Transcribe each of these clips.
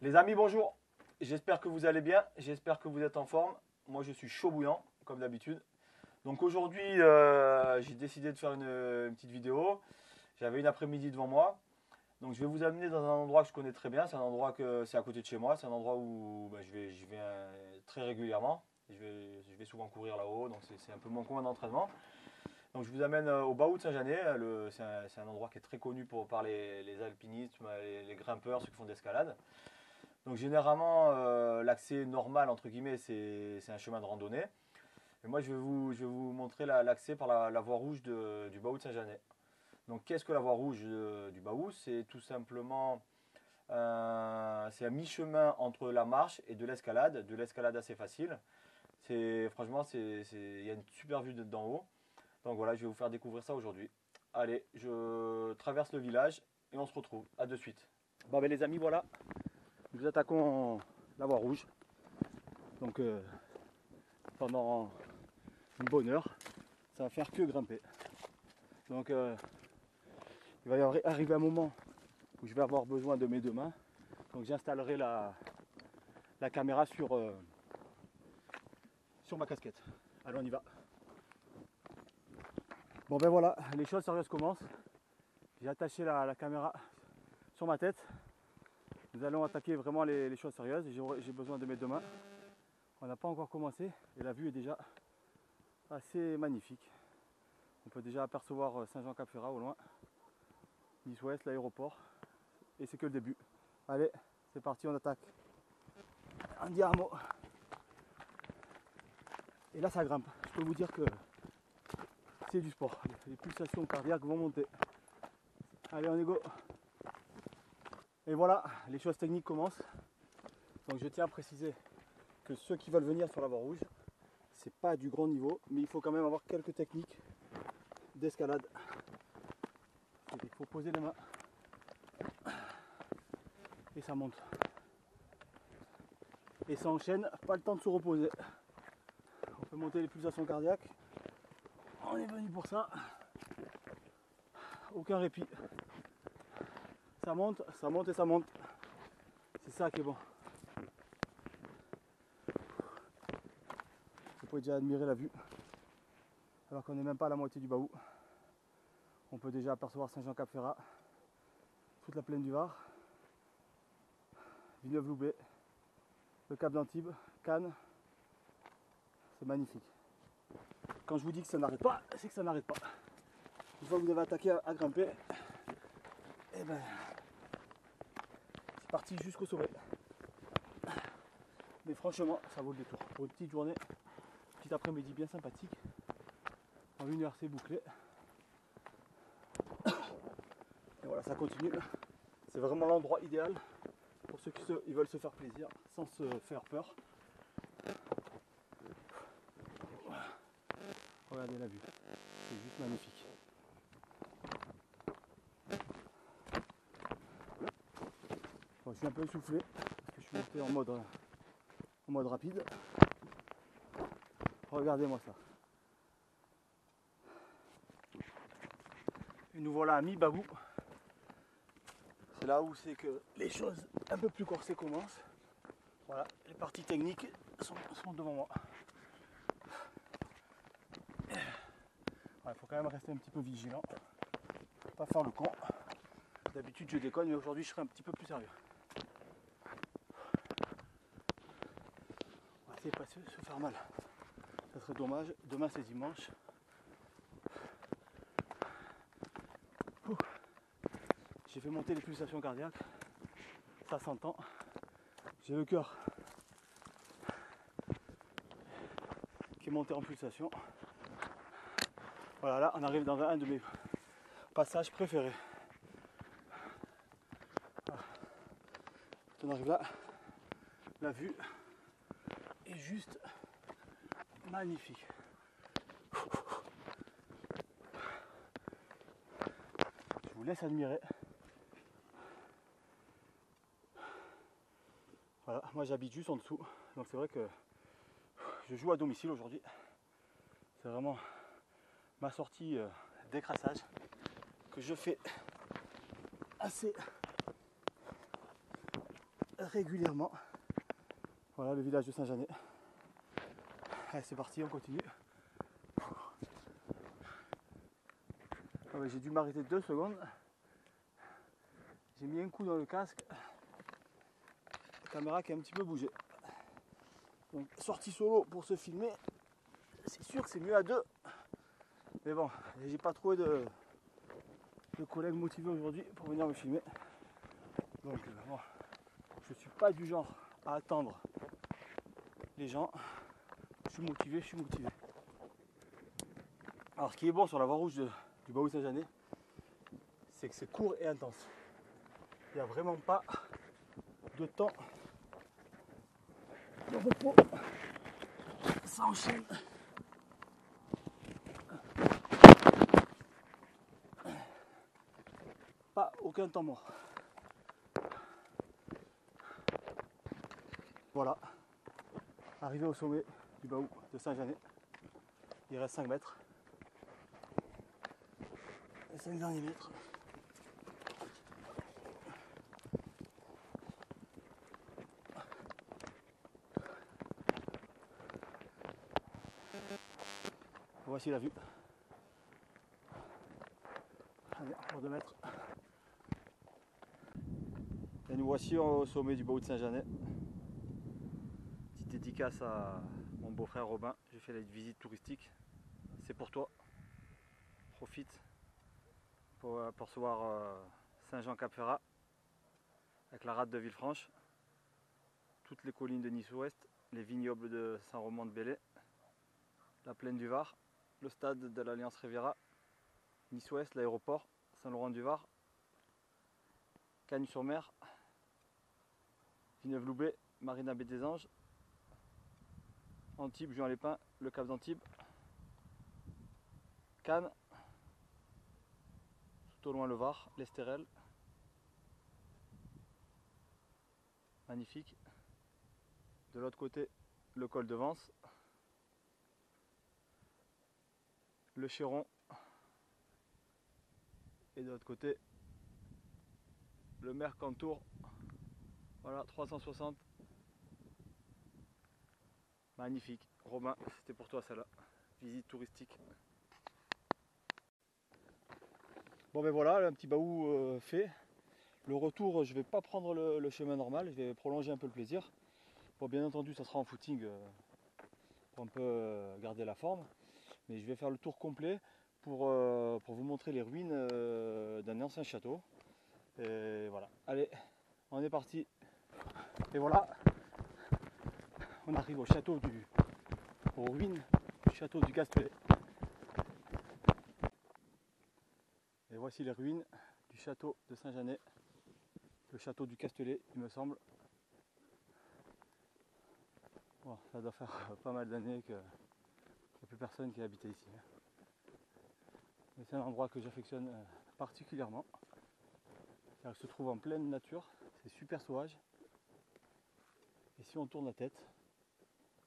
Les amis, bonjour. J'espère que vous allez bien. J'espère que vous êtes en forme. Moi, je suis chaud bouillant, comme d'habitude. Donc aujourd'hui, j'ai décidé de faire une petite vidéo. J'avais une après-midi devant moi. Donc je vais vous amener dans un endroit que je connais très bien. C'est un endroit que c'est à côté de chez moi. C'est un endroit où je vais très régulièrement. Je vais souvent courir là-haut. Donc c'est un peu mon coin d'entraînement. Donc je vous amène au Baout de Saint-Janet. C'est un endroit qui est très connu par les alpinistes, les grimpeurs, ceux qui font de l'escalade. Donc généralement, l'accès normal, entre guillemets, c'est un chemin de randonnée. Et moi, je vais vous montrer l'accès par la voie rouge du Baout de Saint-Janet. Donc qu'est-ce que la voie rouge du Baout? C'est tout simplement c'est à mi-chemin entre la marche et de l'escalade assez facile. Franchement, il y a une super vue d'en haut. Donc voilà, je vais vous faire découvrir ça aujourd'hui. Allez, je traverse le village et on se retrouve. À de suite. Bon ben les amis, voilà. Nous attaquons la voie rouge. Donc pendant une bonne heure, ça va faire que grimper. Donc il va y arriver un moment où je vais avoir besoin de mes deux mains. Donc j'installerai la caméra sur ma casquette. Allez, on y va. Bon ben voilà, les choses sérieuses commencent. J'ai attaché la caméra sur ma tête. Nous allons attaquer vraiment les choses sérieuses. J'ai besoin de mes deux mains. On n'a pas encore commencé et la vue est déjà assez magnifique. On peut déjà apercevoir Saint-Jean-Cap-Ferrat au loin. Nice-Ouest, l'aéroport. Et c'est que le début. Allez, c'est parti, on attaque. Andiamo. Et là ça grimpe. Je peux vous dire que c'est du sport. Les pulsations cardiaques vont monter. Allez, on est go. Et voilà, les choses techniques commencent. Donc je tiens à préciser que ceux qui veulent venir sur la voie rouge, c'est pas du grand niveau, mais il faut quand même avoir quelques techniques d'escalade. Il faut poser les mains et ça monte. Et ça enchaîne, pas le temps de se reposer. On peut monter les pulsations cardiaques. On est venu pour ça. Aucun répit. Ça monte et ça monte. C'est ça qui est bon. Vous pouvez déjà admirer la vue. Alors qu'on n'est même pas à la moitié du Baout. On peut déjà apercevoir Saint-Jean-Cap-Ferrat, toute la plaine du Var, Villeneuve-Loubet, le Cap d'Antibes, Cannes. C'est magnifique. Quand je vous dis que ça n'arrête pas, c'est que ça n'arrête pas. Une fois que vous avez attaqué à grimper, et ben c'est parti jusqu'au sommet. Mais franchement, ça vaut le détour. Pour une petite journée, petit après-midi bien sympathique. En une heure, c'est bouclé. Et voilà, ça continue. C'est vraiment l'endroit idéal pour ceux qui veulent se faire plaisir sans se faire peur. Regardez la vue, c'est juste magnifique. Bon, je suis un peu essoufflé parce que je suis monté en mode rapide. Regardez-moi ça. Et nous voilà à mi-Baout. C'est là où c'est que les choses un peu plus corsées commencent. Voilà, les parties techniques sont devant moi. Il faut quand même rester un petit peu vigilant, pas faire le con. D'habitude je déconne, mais aujourd'hui je serai un petit peu plus sérieux. On va essayer de pas se faire mal. Ça serait dommage. Demain c'est dimanche. J'ai fait monter les pulsations cardiaques. Ça s'entend. J'ai le cœur qui est monté en pulsation. Voilà, là on arrive dans un de mes passages préférés. Voilà. Quand on arrive là, la vue est juste magnifique. Je vous laisse admirer. Voilà, moi j'habite juste en dessous, donc c'est vrai que je joue à domicile aujourd'hui. C'est vraiment ma sortie d'écrassage que je fais assez régulièrement. Voilà le village de Saint-Janet. Allez, c'est parti, on continue. Ah ouais, j'ai dû m'arrêter 2 secondes. J'ai mis un coup dans le casque. La caméra qui a un petit peu bougé. Donc sortie solo pour se filmer. C'est sûr que c'est mieux à 2. Mais bon, j'ai pas trouvé de collègues motivés aujourd'hui pour venir me filmer. Donc bon, je suis pas du genre à attendre les gens. Je suis motivé. Alors ce qui est bon sur la voie rouge du Baoul Saint-Janet, c'est que c'est court et intense. Il n'y a vraiment pas de temps de repos. Ça enchaîne. Pas aucun temps mort. Voilà, arrivé au sommet du Baoul de Saint-Janet. Il reste 5 mètres. Les 5 derniers mètres. Voici la vue. Allez, encore 2 mètres. Et nous voici au sommet du Baoul de Saint-Janet. Petite dédicace à mon beau-frère Robin. J'ai fait la visite touristique. C'est pour toi. Profite pour apercevoir Saint-Jean-Cap-Ferrat avec la rade de Villefranche, toutes les collines de Nice-Ouest, les vignobles de Saint-Romain-de-Belley, la plaine du Var, le stade de l'Alliance Riviera, Nice-Ouest, l'aéroport, Saint-Laurent-du-Var, Cagnes-sur-Mer, Villeneuve-Loubet, Marina-Baie des Anges, Antibes, Juan-les-Pins, le Cap d'Antibes, Cannes, tout au loin le Var, l'Estérel, magnifique. De l'autre côté, le col de Vence, le Chéron, et de l'autre côté, le Mercantour. Voilà, 360. Magnifique. Romain, c'était pour toi celle-là. Visite touristique. Bon ben voilà, un petit Baoul fait. Le retour, je vais pas prendre le chemin normal, je vais prolonger un peu le plaisir. Bon, bien entendu, ça sera en footing pour un peu garder la forme. Mais je vais faire le tour complet pour vous montrer les ruines d'un ancien château. Et voilà. Allez, on est parti. Et voilà, on arrive au château aux ruines du château du Castelet. Et voici les ruines du château de Saint-Janet, le château du Castelet, il me semble. Bon, ça doit faire pas mal d'années qu'il n'y a plus personne qui habitait ici. Mais c'est un endroit que j'affectionne particulièrement. Il se trouve en pleine nature, c'est super sauvage. Et si on tourne la tête,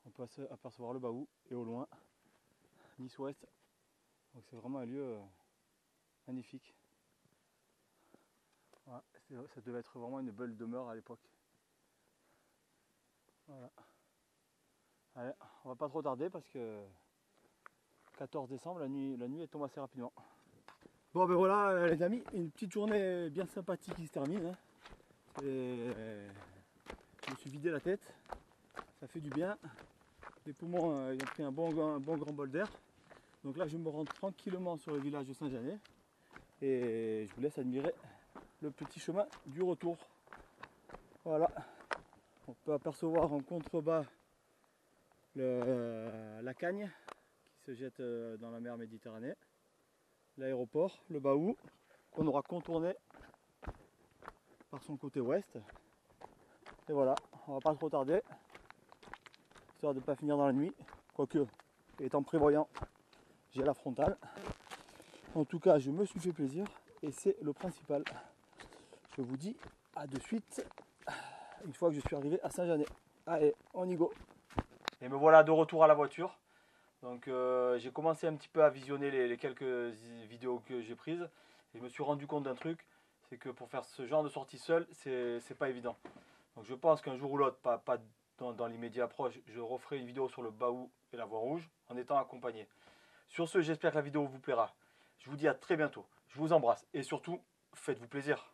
on peut apercevoir le Baoul et au loin Nice-Ouest. Donc c'est vraiment un lieu magnifique. Voilà, ça devait être vraiment une belle demeure à l'époque. Voilà. Allez, on va pas trop tarder parce que 14 décembre, la nuit elle tombe assez rapidement. Bon ben voilà les amis, une petite journée bien sympathique qui se termine. Hein. Je me suis vidé la tête, ça fait du bien. Les poumons ils ont pris un bon grand bol d'air. Donc là je me rends tranquillement sur le village de Saint-Janet et je vous laisse admirer le petit chemin du retour. Voilà, on peut apercevoir en contrebas la Cagne qui se jette dans la mer Méditerranée, l'aéroport, le Baoul qu'on aura contourné par son côté ouest. Et voilà, on va pas trop tarder, histoire de ne pas finir dans la nuit, quoique étant prévoyant, j'ai la frontale. En tout cas, je me suis fait plaisir et c'est le principal. Je vous dis à de suite une fois que je suis arrivé à Saint-Janet. Allez, on y go. Et me voilà de retour à la voiture. Donc j'ai commencé un petit peu à visionner les quelques vidéos que j'ai prises. Et je me suis rendu compte d'un truc, c'est que pour faire ce genre de sortie seul, c'est pas évident. Donc je pense qu'un jour ou l'autre, pas dans l'immédiat proche, je referai une vidéo sur le Baou et la voie rouge en étant accompagné. Sur ce, j'espère que la vidéo vous plaira. Je vous dis à très bientôt. Je vous embrasse et surtout, faites-vous plaisir.